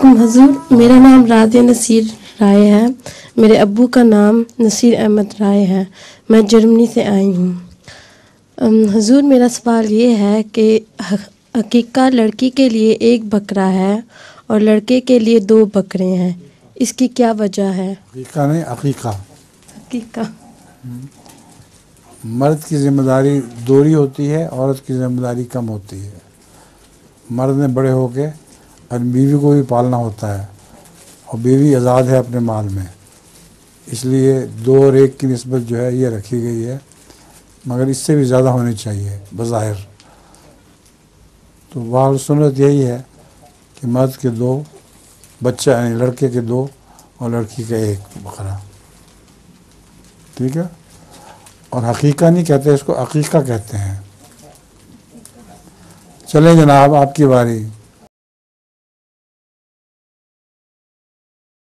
حضور، میرا نام راضیہ نصیر رائے ہے۔ میرے ابو کا نام نصیر احمد رائے ہے۔ میں جرمنی سے آئی ہوں۔ حضور، میرا سوال یہ ہے کہ عقیقہ لڑکی کے لیے 1 بکرا ہے اور لڑکے کے لیے 2 بکرے ہیں، اس کی کیا وجہ ہے؟ عقیقہ نہیں، عقیقہ۔ عقیقہ مرد کی ذمہ داری دوہری ہوتی ہے، عورت کی ذمہ داری کم ہوتی ہے۔ مرد نے بڑے ہو کے اور بیوی کو بھی پالنا ہوتا ہے، اور بیوی آزاد ہے اپنے مال میں، اس لیے 2 اور 1 کی نسبت جو ہے یہ رکھی گئی ہے، مگر اس سے بھی زیادہ ہونی چاہیے بظاہر۔ تو واقع سنت یہی ہے کہ مرد کے 2 بچہ، یعنی لڑکے کے 2 اور لڑکی کا 1 بکرا، ٹھیک ہے۔ اور حقیقہ نہیں کہتے اس کو، عقیقہ کہتے ہیں۔ چلیں جناب، آپ کی باری۔